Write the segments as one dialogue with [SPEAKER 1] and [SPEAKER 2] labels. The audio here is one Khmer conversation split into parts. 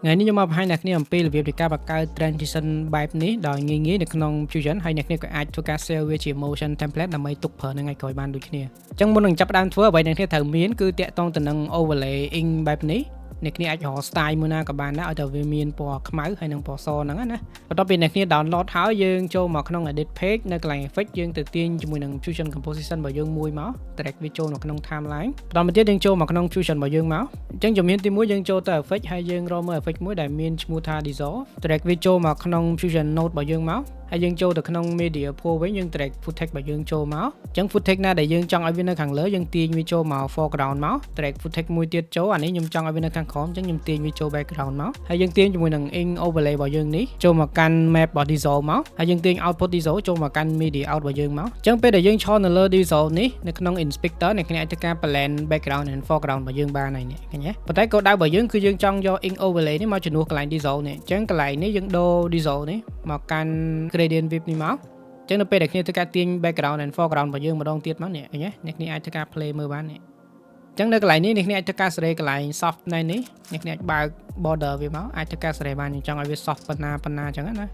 [SPEAKER 1] ថ្ងៃនេះខ្ញុំមកបង្ហាញអ្នកគ្នាអំពីរបៀបនៃការបង្កើត transition បែបនេះដោយងាយៗនៅក្នុង Fusion ហើយអ្នកគ្នាក៏អាចធ្វើការ save វាជា motion template ដើម្បីទុកប្រើនៅថ្ងៃក្រោយបានដូចគ្នាអញ្ចឹងមុននឹងចាប់ផ្ដើមធ្វើអ្វីអ្នកគ្នាត្រូវមានគឺតាក់ទងទៅនឹង overlay ink បែបនេះអ្នកគ្នាអាចរក style មួយណាក៏បានដែរឲ្យតែវាមានពណ៌ខ្មៅហើយនិងពណ៌សហ្នឹងណាបន្ទាប់ពីអ្នកគ្នា download ហើយយើងចូលមកក្នុង edit page នៅកន្លែង effect យើងទៅទាញជាមួយនឹង Fusion composition របស់យើងមួយមក drag វាចូលនៅក្នុង timeline បន្តមកទៀតយើងចូលមកក្នុង Fusion របស់យើងមកអញ្ចឹងជំហានទី1យើងចូលទៅ effect ហើយយើងរកមើល effect មួយដែលមានឈ្មោះថា dissolve drag វាចូលមកក្នុង Fusion node របស់យើងមកហើយយើងចូលទៅក្នុង media pool វិញយើង drag footage របស់យើងចូលមកអញ្ចឹង footage ណាដែលយើងចង់ឲ្យវានៅខាងលើយើងទាញវាចូលមក foreground មក drag footage មួយទៀតចូលអានេះខ្ញុំចង់ឲ្យវានៅខាងក្រោមអញ្ចឹងខ្ញុំទាញវាចូល background មកហើយយើងទាញជាមួយនឹង ink overlay របស់យើងនេះចូលមកកាន់ map របស់ dissolve មកហើយយើងទាញ output dissolve ចូលមកកាន់ media out របស់យើងមកអញ្ចឹងពេលដែលយើងឈរនៅលើ dissolve នេះនៅក្នុង inspector អ្នកគ្នាអាចធ្វើការ blend background and foreground របស់យើងបានហើយនេះឃើញទេប៉ុន្តែគោលដៅរបស់យើងគឺយើងចង់យក ink overlay នេះមកជំនួសកន្លែង dissolve នេះអញ្ចឹងកន្លែងនេះយើងដូរ dissolve នេះមកកាន់ gradient width នេះមកអញ្ចឹងនៅពេលដែលគ្នាធ្វើការទាញ background and foreground របស់យើងម្ដងទៀតមកនេះឃើញទេអ្នកគ្នាអាចធ្វើការ play មើលបាននេះអញ្ចឹងនៅកន្លែងនេះអ្នកគ្នាអាចធ្វើការសេរីកន្លែង soft នេះអ្នកគ្នាអាចបើក border វាមកអាចធ្វើការសេរីបានខ្ញុំចង់ឲ្យវា soft ប៉ុណ្ណាអញ្ចឹងណាអូ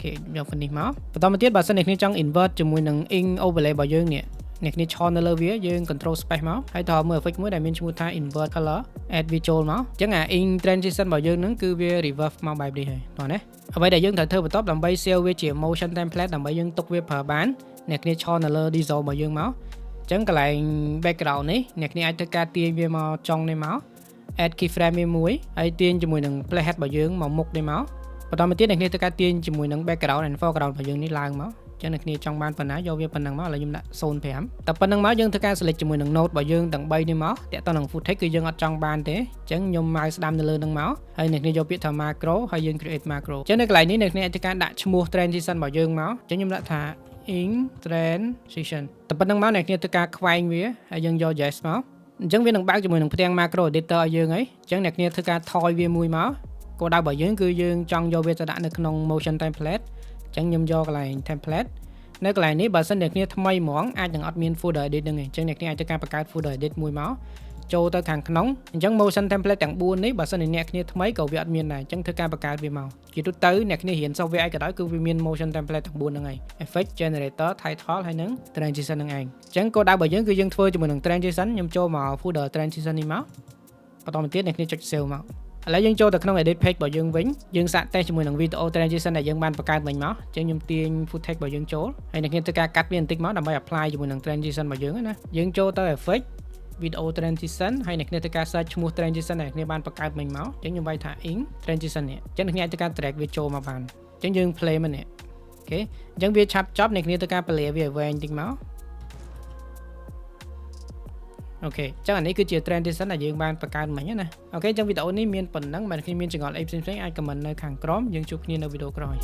[SPEAKER 1] ខេយកphầnនេះមកបន្តមកទៀតបើសិនអ្នកគ្នាចង់ invert ជាមួយនឹង ink overlay របស់យើងនេះអ្នកគ្នាឈរនៅលើវាយើង control space មកហើយតើមើល effect មួយដែលមានឈ្មោះថា invert color add វាចូលមកអញ្ចឹងអា ink transition របស់យើងហ្នឹងគឺវា reverse មកបែបនេះហើយតោះណាអ្វីដែលយើងត្រូវធ្វើបន្ទាប់ដើម្បី save វាជា motion template ដើម្បីយើងទុកវាប្រើបានអ្នកគ្នាឈរនៅលើ dissolve របស់យើងមកអញ្ចឹងកន្លែង background នេះអ្នកគ្នាអាចធ្វើការទាញវាមកចុងនេះមក add keyframe វាមួយហើយទាញជាមួយនឹង playhead របស់យើងមកមុខនេះមកបន្តមកទៀតអ្នកគ្នាធ្វើការទាញជាមួយនឹង background and foreground របស់យើងនេះឡើងមកចឹងអ្នកគ្នាចង់បានប៉ុណ្ណាយកវាប៉ុណ្ណឹងមកឥឡូវខ្ញុំដាក់0.5តែប៉ុណ្ណឹងមកយើងធ្វើការ select ជាមួយនឹង node របស់យើងទាំង3នេះមកតាក់ទងនឹង footage គឺយើងអត់ចង់បានទេអញ្ចឹងខ្ញុំ mouse ស្ដាំនៅលើនឹងមកហើយអ្នកគ្នាយកពាក្យថា macro ហើយយើង create macro អញ្ចឹងនៅកន្លែងនេះអ្នកគ្នាអាចធ្វើការដាក់ឈ្មោះ transition របស់យើងមកអញ្ចឹងខ្ញុំដាក់ថា ink transition តែប៉ុណ្ណឹងមកអ្នកគ្នាធ្វើការខ្វែងវាហើយយើងយក yes មកអញ្ចឹងវានឹងបើកជាមួយនឹងផ្ទាំង macro editor ឲ្យយើងហើយអញ្ចឹងអ្នកគ្នាធ្វើការថយវាមួយមកគោលដៅរបស់យើងគឺយើងចង់យកវាទៅដាក់នៅក្នុង motion template អញ្ចឹងខ្ញុំយកកន្លែង template នៅកន្លែងនេះបើសិនអ្នកគ្នាថ្មីហ្មងអាចនឹងអត់មាន folder edit ហ្នឹងទេអញ្ចឹងអ្នកគ្នាអាចធ្វើការបង្កើត folder edit មួយមកចូលទៅខាងក្នុងអញ្ចឹង motion template ទាំង4នេះបើសិនអ្នកគ្នាថ្មីក៏វាអត់មានដែរអញ្ចឹងធ្វើការបង្កើតវាមកជាទូទៅអ្នកគ្នារៀន software អីក៏ដោយគឺវាមាន motion template ទាំង4ហ្នឹងហើយ effect generator title ហើយនិង transition ហ្នឹងឯងអញ្ចឹងគោលដៅរបស់យើងគឺយើងធ្វើជាមួយនឹង transition ខ្ញុំចូលមក folder transition នេះមកបន្តមកទៀតអ្នកគ្នាចុច save មកឥឡូវយើងចូលទៅក្នុង edit page របស់យើងវិញយើងសាកតេស្តជាមួយនឹង video transition ដែលយើងបានបង្កើតមិញមកអញ្ចឹងខ្ញុំទាញ footage របស់យើងចូលហើយអ្នកគ្នាធ្វើការកាត់វាបន្តិចមកដើម្បី apply ជាមួយនឹង transition របស់យើងណាយើងចូលទៅ effect video transition ហើយអ្នកគ្នាធ្វើការ search ឈ្មោះ transition ដែលអ្នកគ្នាបានបង្កើតមិញមកអញ្ចឹងខ្ញុំវាយថា ink transition នេះអញ្ចឹងអ្នកគ្នាអាចធ្វើការ drag វាចូលមកបានអញ្ចឹងយើង play មកនេះអូខេអញ្ចឹងវាឆាប់ចប់អ្នកគ្នាធ្វើការ play វាឲ្យវែងបន្តិចមកអូខេអញ្ចឹងអានេះគឺជា transition ដែលយើងបានបង្កើតមិញណាអូខេអញ្ចឹងវីដេអូនេះមានប៉ុណ្ណឹងបើអ្នកមានចង្អល់អីផ្សេងៗអាច comment នៅខាងក្រោមយើងជួបគ្នានៅវីដេអូក្រោយ